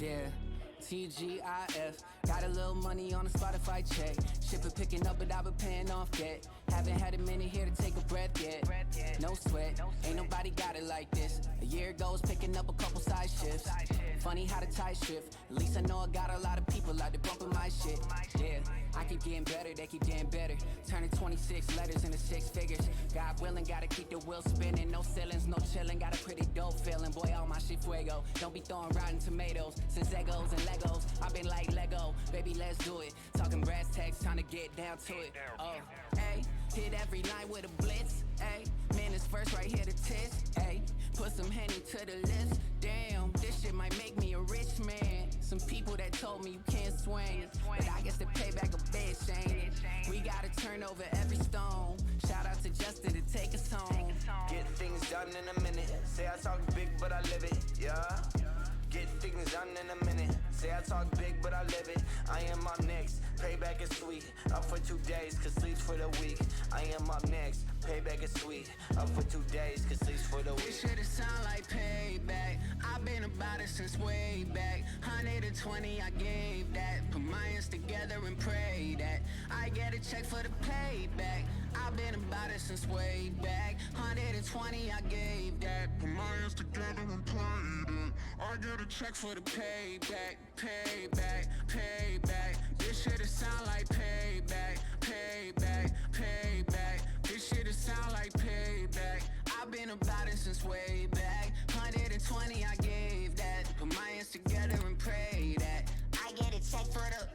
Yeah, TGIF. Got a little money on a Spotify check. Shipper picking up, but I've been paying off debt. Haven't had a minute here to take a breath yet. No sweat, ain't nobody got it like this. A year goes picking up a couple side shifts. Funny how the tie shift. At least I know I got a lot of people out there bumping my shit. Yeah, I keep getting better, they keep getting better. Turning 26 letters into 6 figures. God willing, gotta keep the wheel spinning. No ceilings, no chilling. Got a pretty dope feeling. Boy, all my shit fuego. Don't be throwing rotten tomatoes. Since Egos and Legos, I've been like Lego. Baby, let's do it. Talking brass tacks, time to get down to it. Oh, hey, hit every line with a blitz. Hey, man, it's first right here to test. Hey, put some Henny to the list. Damn, this shit might make me a rich man. Some people that told me you can't swing, but I guess they pay back a bitch, ain't it? We gotta turn over every stone. Shout out to Justin to take us home. Get things done in a minute. Say I talk big, but I live it. Yeah. Get things done in a minute. Say I talk big, but I live it. I am up next. Payback is sweet. Up for 2 days, cause sleeps for the week. I am up next. Payback is sweet. Up for 2 days, cause sleeps for the week. This shit sound like payback. I've been about it since way back. 120, I gave that. Put my hands together and pray that I get a check for the payback. I've been about it since way back. 120, I gave that. Put my hands together and pray that I get a check for the payback. Payback, payback. This shit sound like payback. Payback, payback. This shit sound like payback. I've been about it since way back. 120, I gave that. Put my hands together and pray that I get a check for the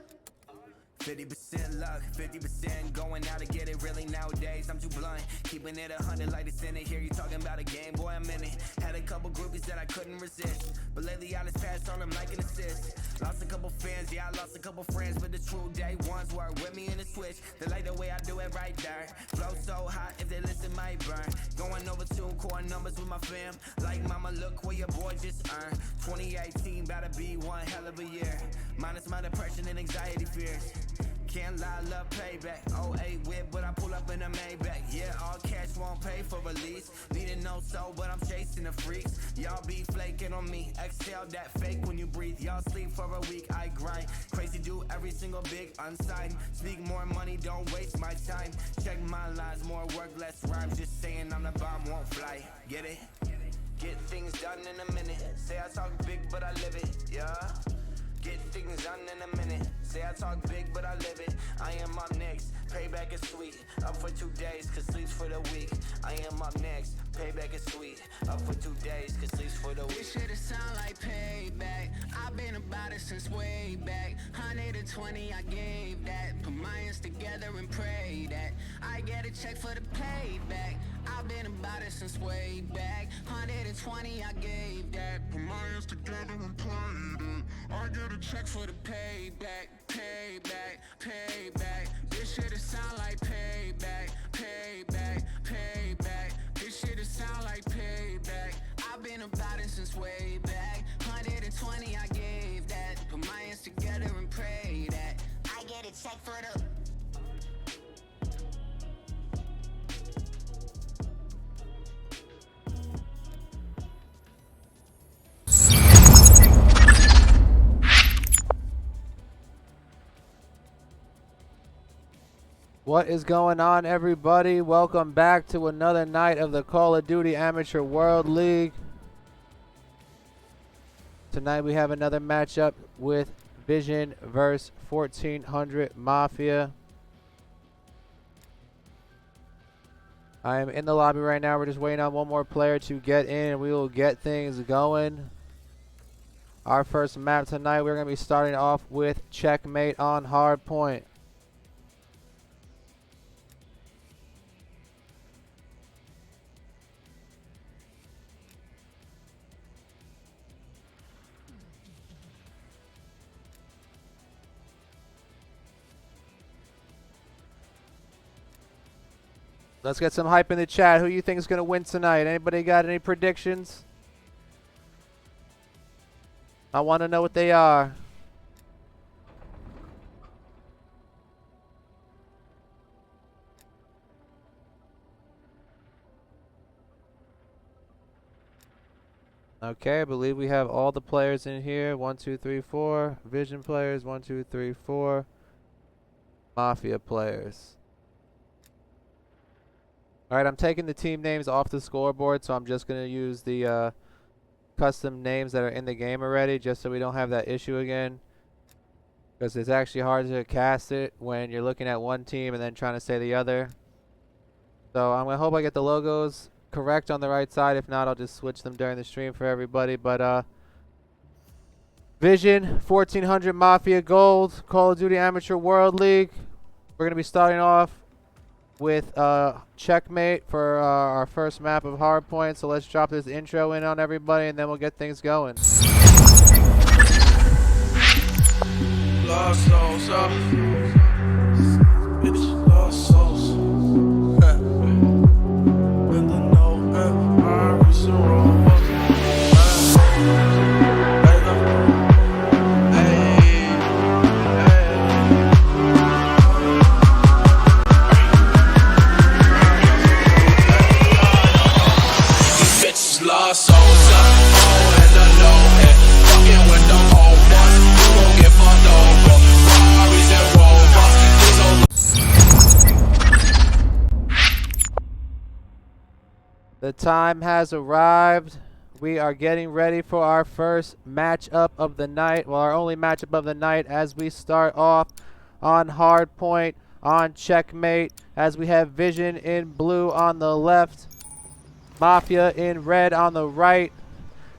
50% luck, 50% going out to get it. Really nowadays, I'm too blunt. Keeping it 100 like it's in it. Hear you talking about a game, boy, I'm in it. Had a couple groupies that I couldn't resist, but lately I just passed on them like an assist. Lost a couple fans, yeah, I lost a couple friends, but the true day ones were with me in the switch. They like the way I do it right there. Flow so hot, if they listen, might burn. Going over 2 core numbers with my fam. Like mama, look where your boy just earned. 2018, about to be one hell of a year. Minus my depression and anxiety fears. Can't lie, love payback. 08 whip, but I pull up in a Maybach. Yeah, all cash won't pay for release. Need to know so, but I'm chasing the freaks. Y'all be flaking on me. Exhale that fake when you breathe. Y'all sleep for a week, I grind. Crazy do every single big unsigned. Speak more money, don't waste my time. Check my lines, more work, less rhymes. Just saying I'm the bomb, won't fly. Get it? Get things done in a minute. Say I talk big, but I live it. Yeah. Get things done in a minute. Say I talk big, but I live it. I am up next. Payback is sweet. Up for 2 days, cause sleeps for the week. I am up next. Payback is sweet. Up for 2 days, cause sleeps for the week. This shit sound like payback. I've been about it since way back. 120, I gave that. Put my hands together and pray that I get a check for the payback. I've been about it since way back. 120, I gave that. Put my hands together and pray that I get a check for the payback. Payback, payback. This shit sound like payback. Payback, payback. This shit sound like payback. I've been about it since way back. 120, I gave that. Put my hands together and pray that I get a check for the What is going on, everybody? Welcome back to another night of the Call of Duty Amateur World League. Tonight we have another matchup with Vision vs 1400 Mafia. I am in the lobby right now. We're just waiting on one more player to get in, and we will get things going. Our first map tonight, we're going to be starting off with Checkmate on Hardpoint. Let's get some hype in the chat. Who you think is going to win tonight? Anybody got any predictions? I want to know what they are. Okay, I believe we have all the players in here. 1, 2, 3, 4. Vision players. 1, 2, 3, 4. Mafia players. All right, I'm taking the team names off the scoreboard, so I'm just going to use the custom names that are in the game already, just so we don't have that issue again. Because it's actually hard to cast it when you're looking at one team and then trying to say the other. So I'm going to hope I get the logos correct on the right side. If not, I'll just switch them during the stream for everybody. But Vision 1400 Mafia Gold, Call of Duty Amateur World League. We're going to be starting off with Checkmate for our first map of Hardpoint. So let's drop this intro in on everybody and then we'll get things going. Lost souls up. Bitch, lost souls. And the no I reach the wrong These bitches lost souls up. Oh, and the no and fucking with the whole ones. You gon' get fucked over. Ferraris and The time has arrived. We are getting ready for our first matchup of the night. Well, our only matchup of the night as we start off on Hardpoint, on Checkmate, as we have Vision in blue on the left, Mafia in red on the right.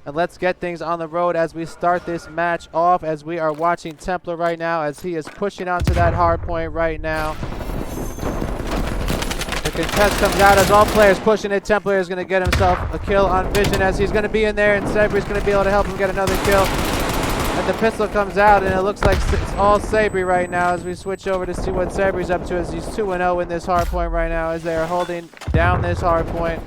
And let's get things on the road as we start this match off, as we are watching Templar right now as he is pushing onto that Hardpoint right now. The contest comes out as all players pushing it. Templar is going to get himself a kill on Vision as he's going to be in there, and Sabry's going to be able to help him get another kill. And the pistol comes out, and it looks like it's all Sabry right now as we switch over to see what Sabry's up to, as he's 2-0 in this Hardpoint right now as they are holding down this Hardpoint.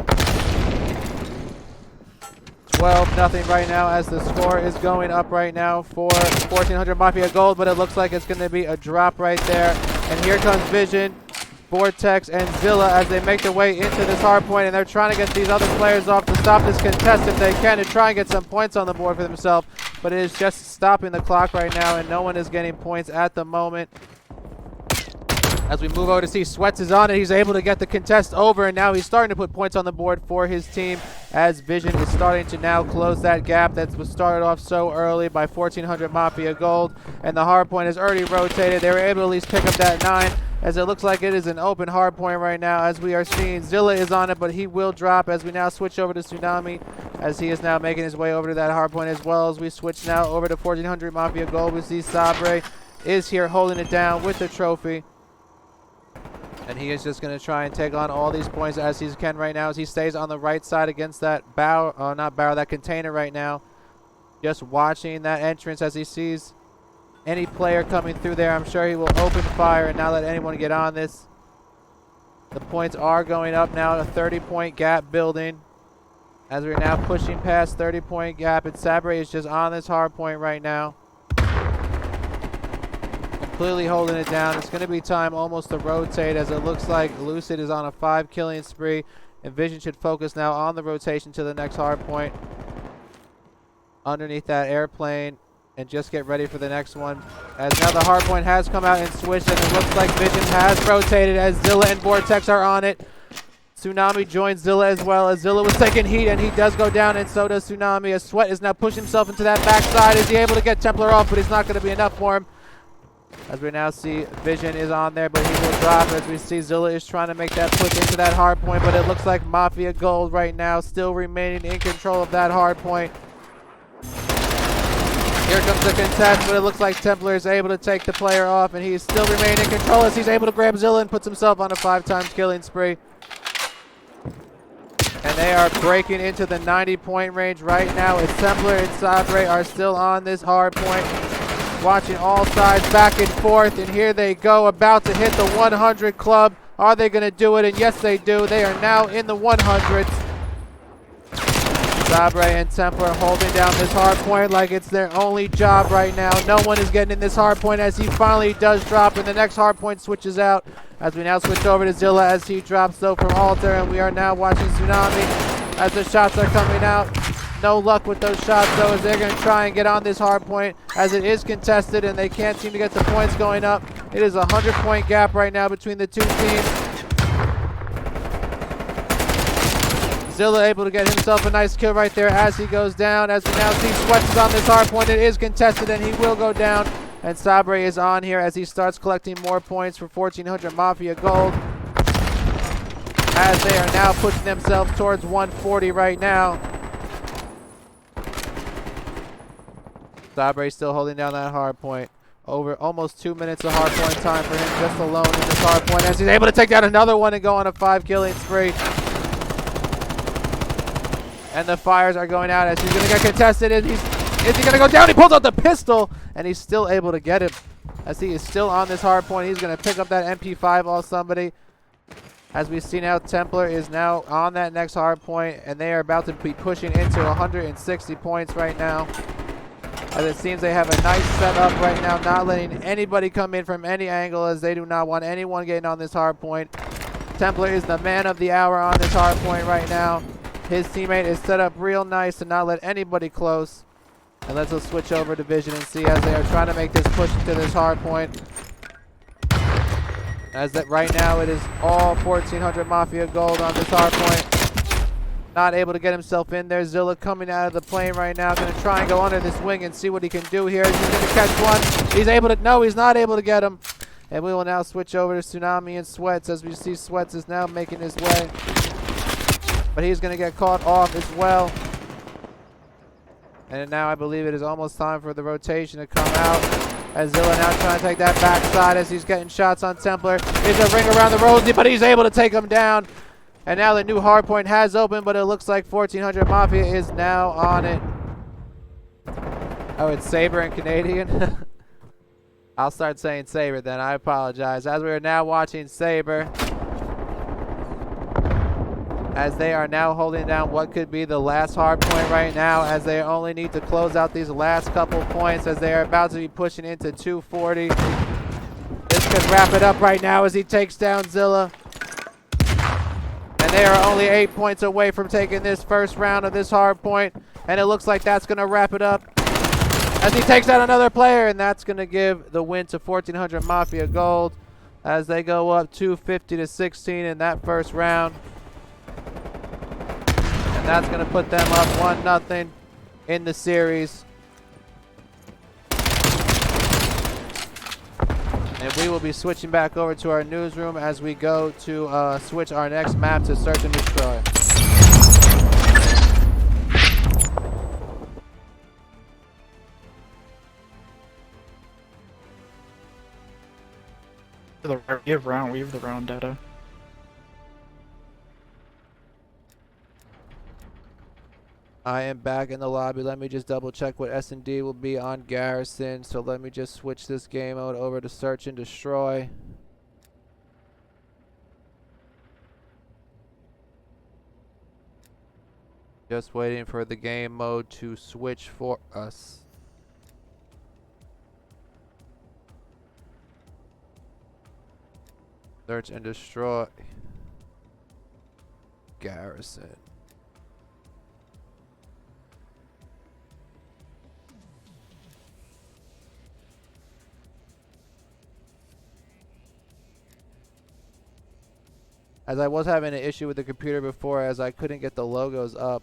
12-0 right now as the score is going up right now for 1400 Mafia Gold, but it looks like it's going to be a drop right there. And here comes Vision, Vortex, and Zilla as they make their way into this Hardpoint, and they're trying to get these other players off to stop this contest if they can, to try and get some points on the board for themselves. But it is just stopping the clock right now, and no one is getting points at the moment. As we move over to see Sweats is on it, he's able to get the contest over, and now he's starting to put points on the board for his team as Vision is starting to now close that gap that was started off so early by 1400 Mafia Gold. And the Hardpoint is already rotated. They were able to at least pick up that 9, as it looks like it is an open Hardpoint right now, as we are seeing Zilla is on it, but he will drop as we now switch over to Tsunami, as he is now making his way over to that Hardpoint, as well as we switch now over to 1400 Mafia Gold. We see Sabre is here holding it down with the trophy. And he is just going to try and take on all these points as he can right now, as he stays on the right side against that that container right now. Just watching that entrance as he sees any player coming through there. I'm sure he will open fire and not let anyone get on this. The points are going up now, a 30-point gap building, as we're now pushing past 30-point gap. And Sabre is just on this Hardpoint right now, completely holding it down. It's going to be time almost to rotate, as it looks like Lucid is on a 5-killing spree, and Vision should focus now on the rotation to the next Hardpoint underneath that airplane and just get ready for the next one, as now the Hardpoint has come out and switched, and it looks like Vision has rotated as Zilla and Vortex are on it. Tsunami joins Zilla as well, as Zilla was taking heat, and he does go down, and so does Tsunami, as Sweat is now pushing himself into that backside. Is he able to get Templar off? But it's not going to be enough for him, as we now see Vision is on there, but he will drop, as we see Zilla is trying to make that push into that Hardpoint, but it looks like Mafia Gold right now still remaining in control of that Hardpoint. Here comes the contest, but it looks like Templar is able to take the player off, and he's still remaining in control as he's able to grab Zilla and puts himself on a 5-time killing spree. And they are breaking into the 90-point range right now, as Templar and Sabre are still on this Hardpoint, watching all sides back and forth. And here they go, about to hit the 100 club. Are they going to do it? And yes, they do. They are now in the 100s. Sabre and Templar holding down this Hardpoint like it's their only job right now. No one is getting in this Hardpoint, as he finally does drop, and the next Hardpoint switches out, as we now switch over to Zilla as he drops though from Altar, and we are now watching Tsunami as the shots are coming out. No luck with those shots, though, as they're going to try and get on this hard point, as it is contested and they can't seem to get the points going up. It is a 100-point gap right now between the two teams. Zilla able to get himself a nice kill right there as he goes down. As we now see Sweats is on this hard point. It is contested and he will go down. And Sabre is on here as he starts collecting more points for 1,400 Mafia Gold. As they are now pushing themselves towards 140 right now. Sabre still holding down that hard point. Over almost 2 minutes of hard point time for him just alone in this hard point. As he's able to take down another one and go on a 5-killing spree. And the fires are going out as he's going to get contested. And is he going to go down? He pulls out the pistol and he's still able to get him. As he is still on this hard point. He's going to pick up that MP5 off somebody. As we see now, Templar is now on that next hard point. And they are about to be pushing into 160 points right now. As it seems they have a nice setup right now. Not letting anybody come in from any angle as they do not want anyone getting on this hard point. Templar is the man of the hour on this hard point right now. His teammate is set up real nice to not let anybody close. And let's switch over to Vision and see as they are trying to make this push into this hard point. As that right now it is all 1,400 Mafia Gold on this hard point. Not able to get himself in there. Zilla coming out of the plane right now. Going to try and go under this wing and see what he can do here. He's going to catch one. He's able to, no, he's not able to get him. And we will now switch over to Tsunami and Sweats as we see Sweats is now making his way. But he's going to get caught off as well. And now I believe it is almost time for the rotation to come out. As Zilla now trying to take that backside as he's getting shots on Templar. There's a ring around the rosy, but he's able to take him down. And now the new hardpoint has opened, but it looks like 1,400 Mafia is now on it. Oh, it's Sabre and Canadian. I'll start saying Sabre then. I apologize. As we are now watching Sabre. As they are now holding down what could be the last hard point right now, as they only need to close out these last couple points as they are about to be pushing into 240. This could wrap it up right now as he takes down Zilla. And they are only 8 points away from taking this first round of this hard point. And it looks like that's going to wrap it up as he takes out another player. And that's going to give the win to 1,400 Mafia Gold as they go up 250 to 16 in that first round. And that's going to put them up 1-0 in the series. And we will be switching back over to our newsroom as we go to switch our next map to Search and Destroy. We have the round data. I am back in the lobby. Let me just double check what S&D will be on Garrison. So let me just switch this game mode over to Search and Destroy. Just waiting for the game mode to switch for us. Search and Destroy. Garrison. As I was having an issue with the computer before as I couldn't get the logos up.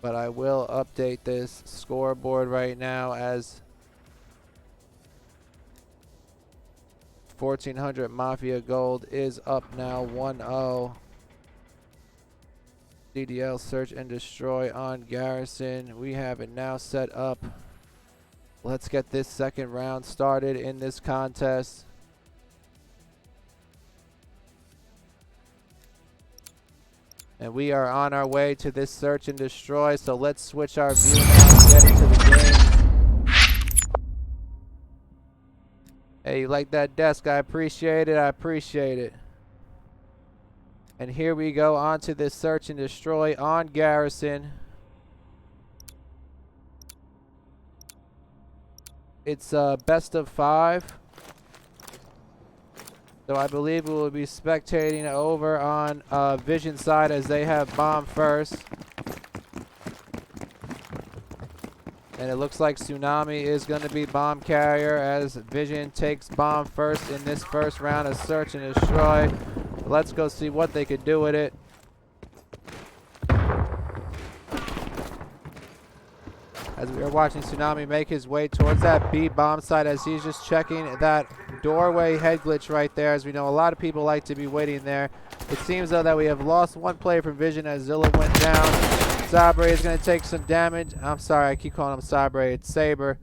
But I will update this scoreboard right now as 1,400 Mafia Gold is up now 1-0. CDL Search and Destroy on Garrison. We have it now set up. Let's get this second round started in this contest. And we are on our way to this Search and Destroy, so let's switch our view now and get into the game. Hey, you like that desk? I appreciate it. I appreciate it. And here we go on to this Search and Destroy on Garrison. It's best of 5. So I believe we will be spectating over on Vision side as they have bomb first. And it looks like Tsunami is going to be bomb carrier as Vision takes bomb first in this first round of search and destroy. Let's go see what they could do with it. As we are watching Tsunami make his way towards that B bomb site as he's just checking that doorway head glitch right there. As we know, a lot of people like to be waiting there. It seems though that we have lost one player from Vision as Zilla went down. Sabre is going to take some damage. I'm sorry, I keep calling him Sabre. It's Saber.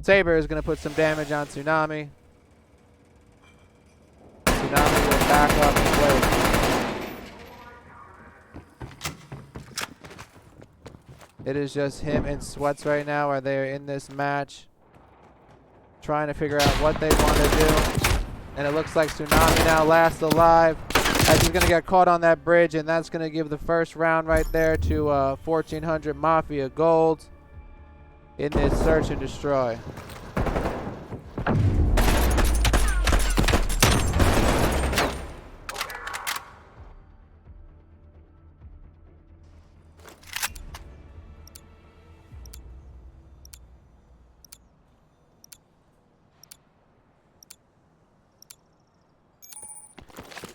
Saber is going to put some damage on Tsunami. Tsunami will back up and wait. It is just him and Sweats right now where they are in this match, trying to figure out what they want to do. And it looks like Tsunami now last alive as he's going to get caught on that bridge, and that's going to give the first round right there to 1400 Mafia Gold in this search and destroy.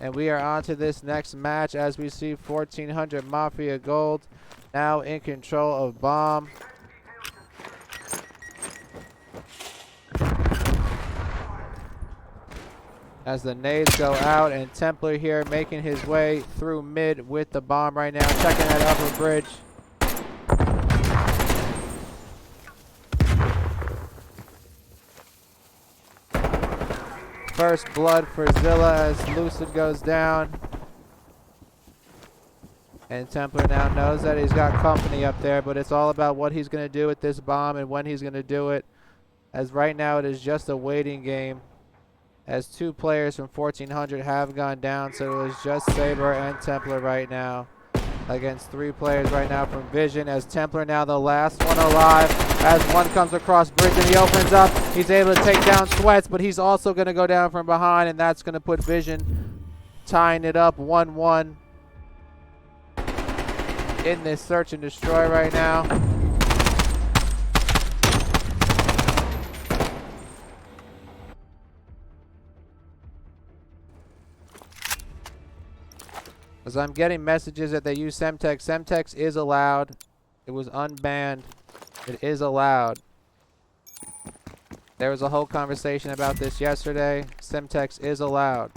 And we are on to this next match as we see 1400 Mafia Gold now in control of bomb. As the nades go out, and Templar here making his way through mid with the bomb right now, checking that upper bridge. First blood for Zilla as Lucid goes down. And Templar now knows that he's got company up there, but it's all about what he's going to do with this bomb and when he's going to do it. As right now it is just a waiting game, as two players from 1400 have gone down, so it is just Saber and Templar right now against three players right now from Vision, as Templar now the last one alive as one comes across bridge and he opens up. He's able to take down Sweats, but he's also going to go down from behind, and that's going to put Vision tying it up 1-1 in this search and destroy right now. As I'm getting messages that they use Semtex. Semtex is allowed. It was unbanned. It is allowed. There was a whole conversation about this yesterday. Semtex is allowed.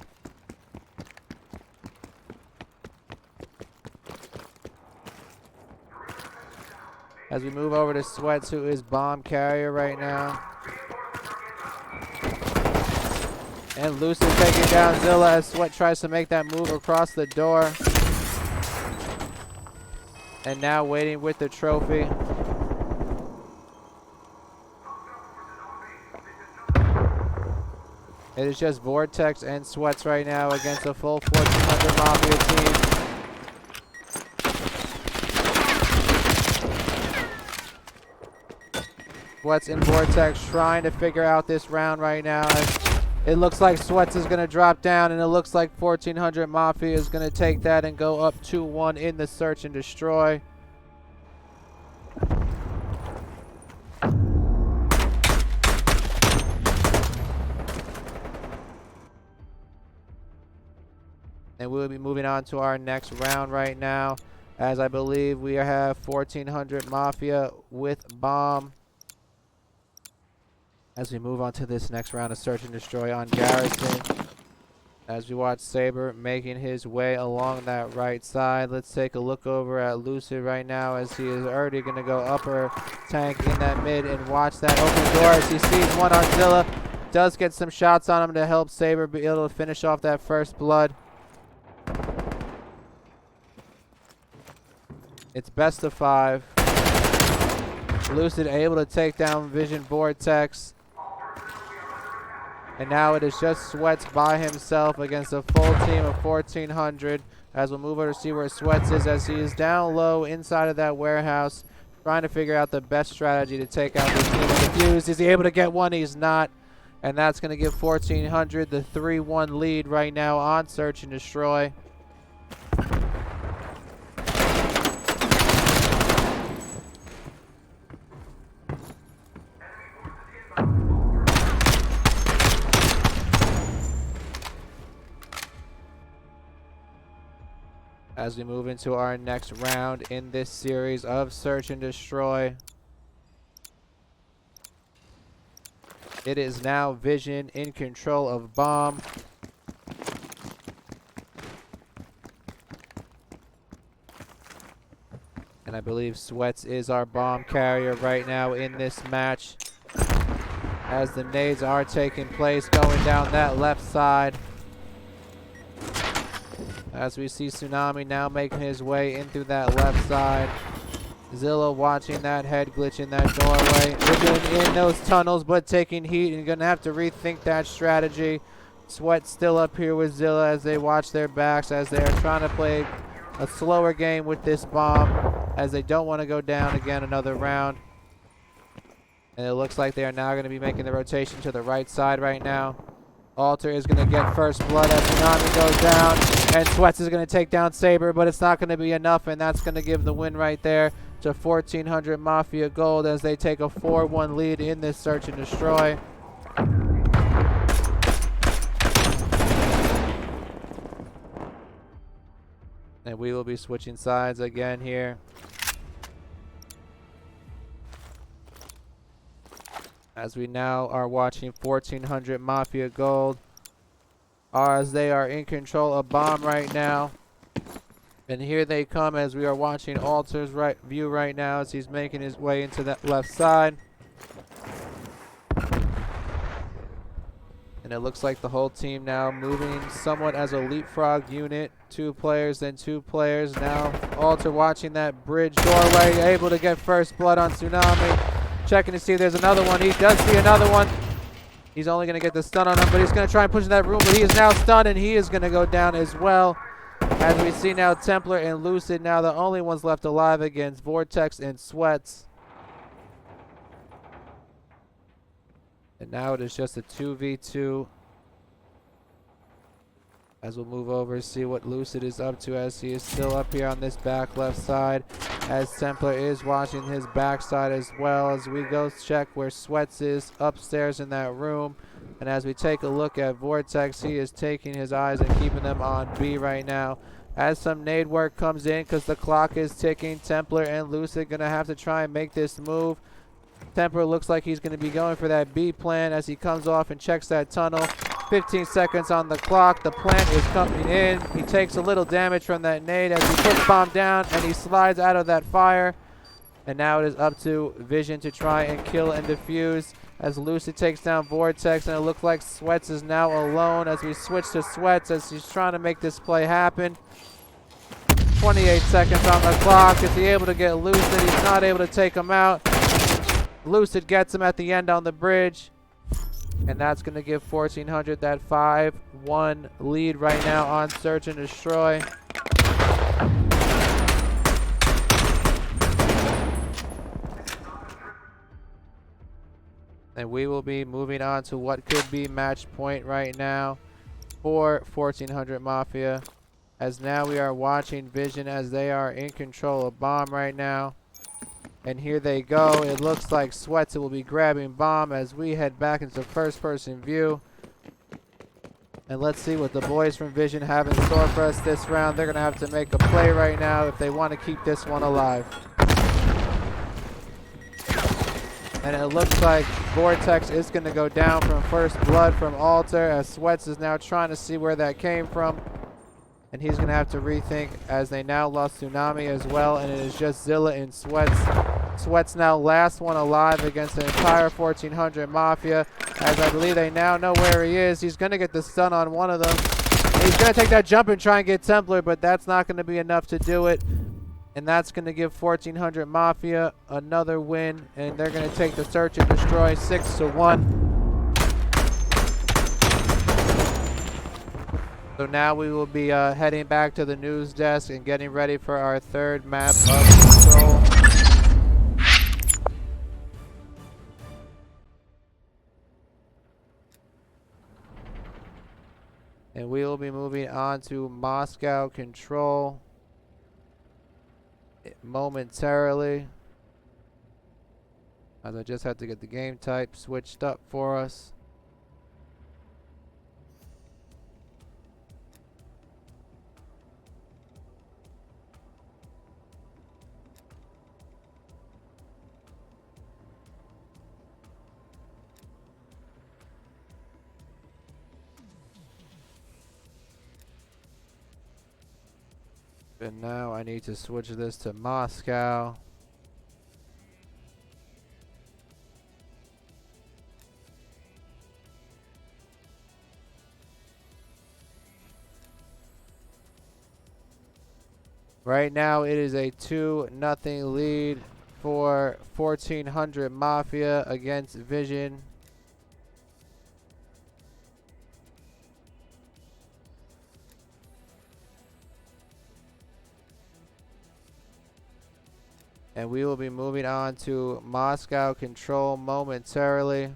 As we move over to Sweats, who is bomb carrier right now. And Lucid taking down Zilla as Sweat tries to make that move across the door. And now waiting with the trophy. It is just Vortex and Sweats right now against a full 1400 Mafia team. Sweats and Vortex trying to figure out this round right now. It looks like Sweats is going to drop down, and it looks like 1400 Mafia is going to take that and go up 2-1 in the search and destroy. And we'll be moving on to our next round right now, as I believe we have 1400 Mafia with bomb. As we move on to this next round of search and destroy on Garrison, as we watch Saber making his way along that right side. Let's take a look over at Lucid right now, as he is already going to go upper tank in that mid and watch that open door as he sees one on Zilla. Does get some shots on him to help Saber be able to finish off that first blood. It's best of 5. Lucid able to take down Vision Vortex. And now it is just Sweats by himself against a full team of 1400. As we'll move over to see where Sweats is, as he is down low inside of that warehouse, trying to figure out the best strategy to take out this team with the fuse. Is he able to get one? He's not. And that's going to give 1400 the 3-1 lead right now on Search and Destroy. As we move into our next round in this series of Search and Destroy. It is now Vision in control of bomb. And I believe Sweats is our bomb carrier right now in this match. As the nades are taking place going down that left side. As we see Tsunami now making his way in through that left side. Zilla watching that head glitch in that doorway. Vision in those tunnels but taking heat and gonna have to rethink that strategy. Sweat still up here with Zilla as they watch their backs as they are trying to play a slower game with this bomb as they don't want to go down again another round. And it looks like they are now going to be making the rotation to the right side right now. Alter is going to get first blood as Tsunami goes down. And Sweats is going to take down Saber, but it's not going to be enough, and that's going to give the win right there to 1400 Mafia Gold as they take a 4-1 lead in this Search and Destroy. And we will be switching sides again here. As we now are watching 1400 Mafia Gold. As they are in control of bomb right now. And here they come as we are watching Alter's view right now as he's making his way into that left side. And it looks like the whole team now moving somewhat as a leapfrog unit. 2 players, then 2 players. Now Alter watching that bridge doorway, able to get first blood on Tsunami. Checking to see if there's another one. He does see another one. He's only going to get the stun on him, but he's going to try and push in that room, but he is now stunned, and he is going to go down as well. As we see now Templar and Lucid now the only ones left alive against Vortex and Sweats. And now it is just a 2v2. As we'll move over and see what Lucid is up to as he is still up here on this back left side. As Templar is watching his backside as well as we go check where Sweats is upstairs in that room. And as we take a look at Vortex, he is taking his eyes and keeping them on B right now. As some nade work comes in because the clock is ticking, Templar and Lucid going to have to try and make this move. Templar looks like he's going to be going for that B plan as he comes off and checks that tunnel. 15 seconds on the clock. The plant is coming in. He takes a little damage from that nade as he puts bomb down and he slides out of that fire. And now it is up to Vision to try and kill and defuse as Lucid takes down Vortex, and it looks like Sweats is now alone as we switch to Sweats as he's trying to make this play happen. 28 seconds on the clock. Is he able to get Lucid? He's not able to take him out. Lucid gets him at the end on the bridge. And that's going to give 1400 that 5-1 lead right now on Search and Destroy. And we will be moving on to what could be match point right now for 1400 Mafia. As now we are watching Vision as they are in control of bomb right now. And here they go. It looks like Sweats will be grabbing bomb as we head back into first person view. And let's see what the boys from Vision have in store for us this round. They're going to have to make a play right now if they want to keep this one alive. And it looks like Vortex is going to go down from first blood from Alter as Sweats is now trying to see where that came from. And he's going to have to rethink as they now lost Tsunami as well. And it is just Zilla and Sweats. Sweats now last one alive against the entire 1400 Mafia. As I believe they now know where he is. He's going to get the stun on one of them. He's going to take that jump and try and get Templar, but that's not going to be enough to do it. And that's going to give 1400 Mafia another win. And they're going to take the Search and Destroy 6-1. So now we will be heading back to the news desk and getting ready for our third map of Control. And we will be moving on to Moscow control momentarily. As I just had to get the game type switched up for us. And now I need to switch this to Moscow. Right now it is a 2-0 lead for 1400 Mafia against Vision. And we will be moving on to Moscow control momentarily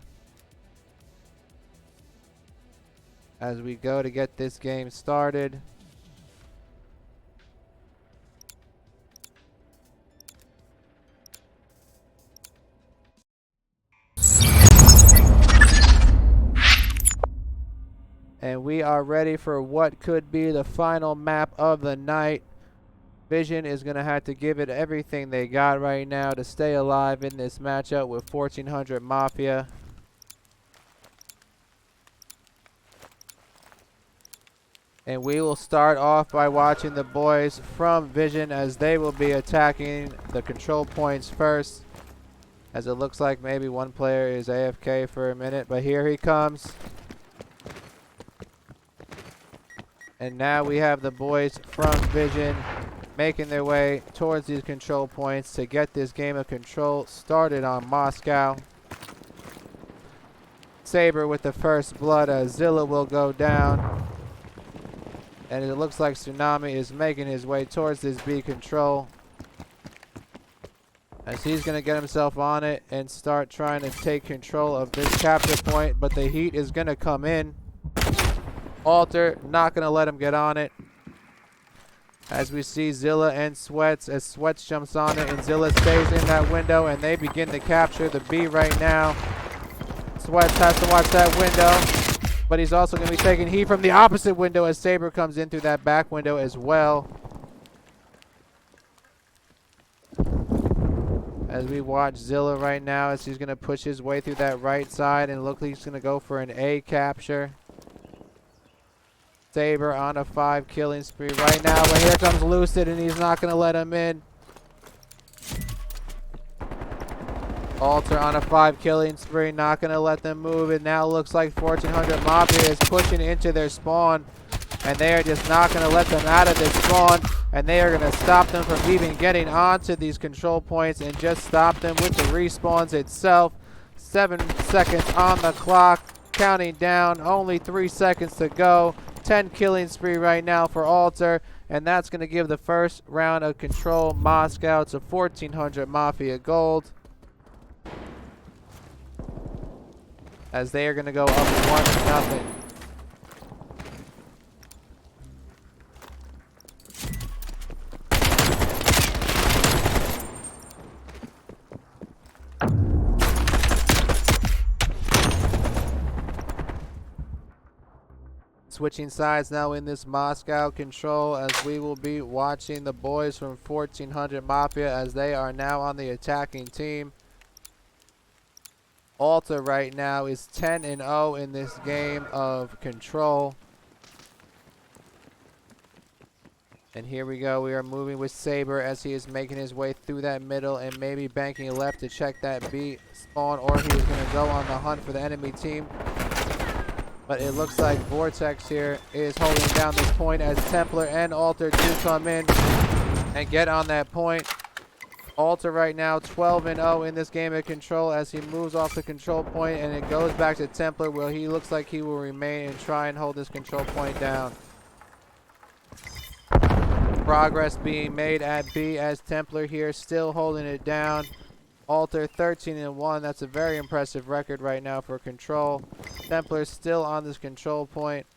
as we go to get this game started. And we are ready for what could be the final map of the night. Vision is going to have to give it everything they got right now to stay alive in this matchup with 1400 Mafia. And we will start off by watching the boys from Vision as they will be attacking the control points first. As it looks like maybe one player is AFK for a minute, but here he comes. And now we have the boys from Vision making their way towards these control points to get this game of control started on Moscow. Saber with the first blood as Zilla will go down. And it looks like Tsunami is making his way towards this B control, as he's going to get himself on it and start trying to take control of this capture point, but the heat is going to come in. Alter not going to let him get on it. As we see Zilla and Sweats, as Sweats jumps on it and Zilla stays in that window, and they begin to capture the B right now. Sweats has to watch that window, but he's also going to be taking heat from the opposite window as Saber comes in through that back window as well. As we watch Zilla right now as he's going to push his way through that right side and look like he's going to go for an A capture. Saber on a 5 killing spree right now, but here comes Lucid and he's not going to let him in. Alter on a 5 killing spree, not going to let them move. It now looks like 1400 Mafia is pushing into their spawn, and they are just not going to let them out of this spawn, and they are going to stop them from even getting onto these control points and just stop them with the respawns itself. 7 seconds on the clock, counting down, only 3 seconds to go. 10 killing spree right now for Alter, and that's going to give the first round of control Moscow to 1400 Mafia gold, as they are going to go up 1-0. Switching sides now in this Moscow control, as we will be watching the boys from 1400 Mafia as they are now on the attacking team. Alta right now is 10-0 in this game of control. And here we go, we are moving with Saber as he is making his way through that middle and maybe banking left to check that B spawn, or he is going to go on the hunt for the enemy team. But it looks like Vortex here is holding down this point as Templar and Alter do come in and get on that point. Alter right now 12-0 in this game of control as he moves off the control point, and it goes back to Templar where he looks like he will remain and try and hold this control point down. Progress being made at B as Templar here still holding it down. Alter 13-1, that's a very impressive record right now for control. Templar still on this control point.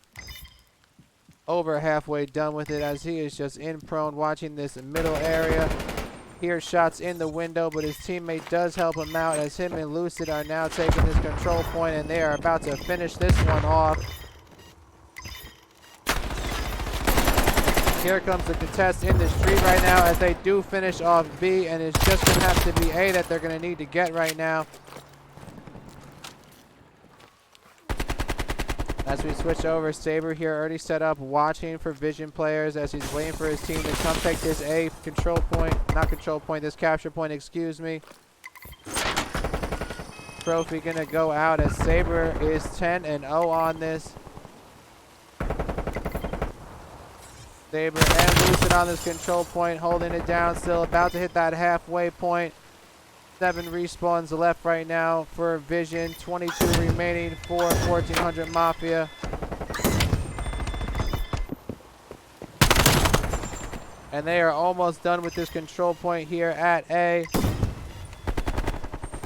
over halfway done with it as he is just in prone watching this middle area. Hears shots in the window, but his teammate does help him out as him and Lucid are now taking this control point, and they are about to finish this one off. Here comes the contest in the street right now as they do finish off B, and it's just going to have to be A that they're going to need to get right now. As we switch over, Saber here already set up, watching for vision players as he's waiting for his team to come take this A control point, not control point, this capture point, excuse me. Trophy gonna go out as Saber is 10-0 on this. Saber and Lucid on this control point, holding it down still, about to hit that halfway point. 7 respawns left right now for Vision, 22 remaining for 1400 Mafia. And they are almost done with this control point here at A.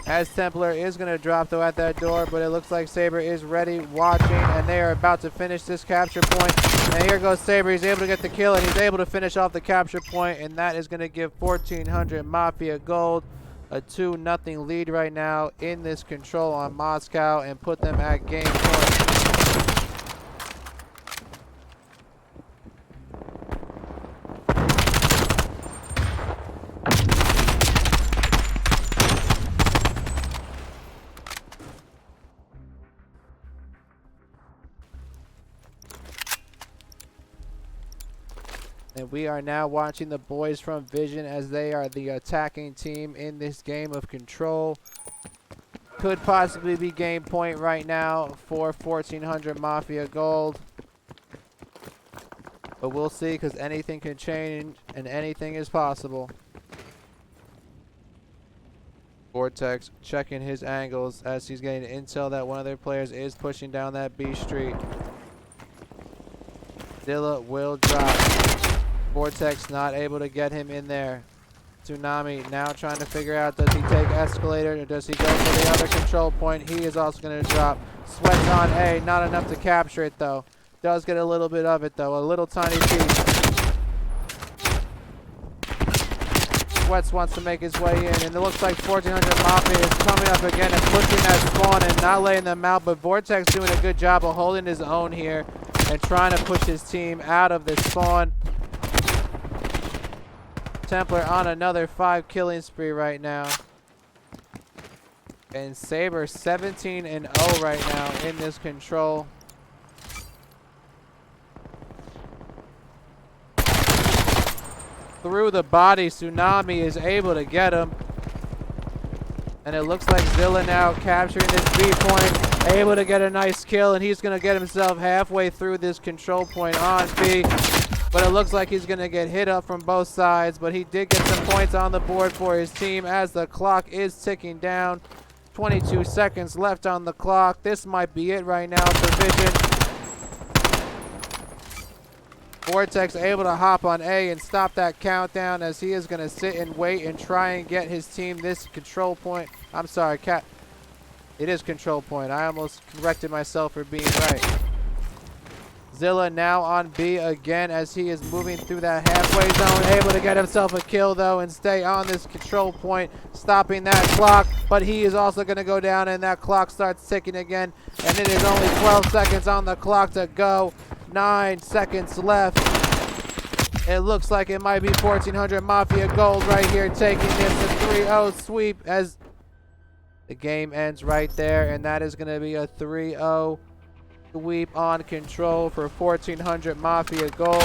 As Templar is going to drop though at that door, but it looks like Saber is ready, watching, and they are about to finish this capture point. And here goes Saber, he's able to get the kill, and he's able to finish off the capture point, and that is going to give 1400 Mafia gold a 2-0 lead right now in this control on Moscow and put them at game point. And we are now watching the boys from Vision as they are the attacking team in this game of control. Could possibly be game point right now for 1400 Mafia gold. But we'll see, because anything can change and anything is possible. Vortex checking his angles as he's getting intel that one of their players is pushing down that B street. Dilla will drop. Vortex not able to get him in there. Tsunami now trying to figure out, does he take escalator or does he go for the other control point? He is also going to drop. Sweats on A, not enough to capture it though. Does get a little bit of it though, a little tiny piece. Sweats wants to make his way in, and it looks like 1400 Mafia is coming up again and pushing that spawn and not laying them out, but Vortex doing a good job of holding his own here and trying to push his team out of the spawn. Templar on another 5 killing spree right now. And Saber 17-0 right now in this control. Through the body, Tsunami is able to get him. And it looks like Zilla now capturing this B point, able to get a nice kill, and he's going to get himself halfway through this control point on B. But it looks like he's going to get hit up from both sides, but he did get some points on the board for his team as the clock is ticking down. 22 seconds left on the clock. This might be it right now for Vision. Vortex able to hop on A and stop that countdown as he is going to sit and wait and try and get his team this control point. I'm sorry, it is control point. I almost corrected myself for being right. Zilla now on B again as he is moving through that halfway zone, able to get himself a kill though and stay on this control point, stopping that clock, but he is also going to go down and that clock starts ticking again, and it is only 12 seconds on the clock to go. 9 seconds left. It looks like it might be 1400 Mafia gold right here, taking this a 3-0 sweep as the game ends right there, and that is going to be a 3-0 sweep on control for 1400 Mafia gold.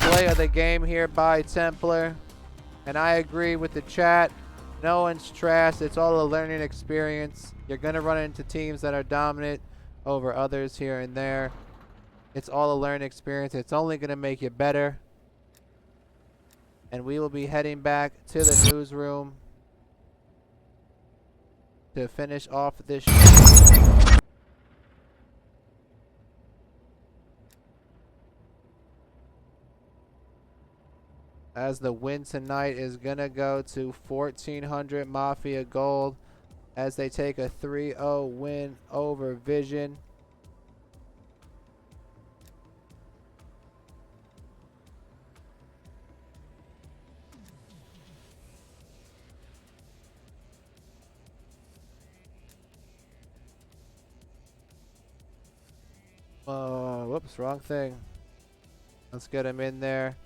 Play of the game here by Templar, and I agree with the chat. No one's trash. It's all a learning experience. You're going to run into teams that are dominant over others here and there. It's all a learning experience. It's only going to make you better. And we will be heading back to the newsroom to finish off this show. As the win tonight is going to go to 1400 Mafia gold. as they take a 3-0 win over Vision. Whoops, wrong thing. Let's get him in there.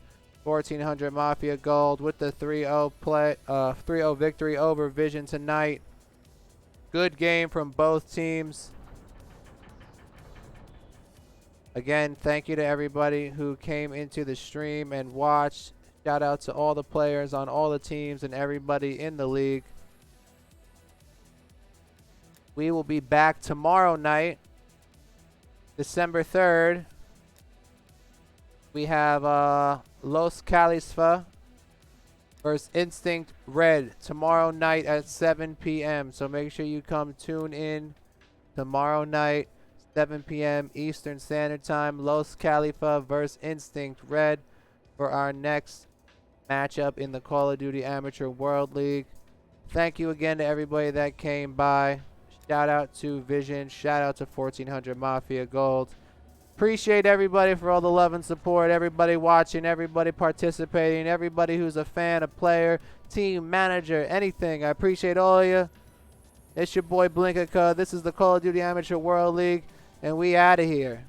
1400 Mafia Gold with the 3-0 victory over Vision tonight. Good game from both teams. Again, thank you to everybody who came into the stream and watched. Shout out to all the players on all the teams and everybody in the league. We will be back tomorrow night, December 3rd. We have Los Calisfa versus Instinct Red tomorrow night at 7 p.m. So make sure you come tune in tomorrow night, 7 p.m. Eastern Standard Time. Los Califa versus Instinct Red for our next matchup in the Call of Duty Amateur World League. Thank you again to everybody that came by. Shout out to Vision. Shout out to 1400 Mafia Gold. Appreciate everybody for all the love and support. Everybody watching, everybody participating, everybody who's a fan, a player, team manager, anything. I appreciate all of you. It's your boy Blinkaka. This is the Call of Duty Amateur World League, and we out of here.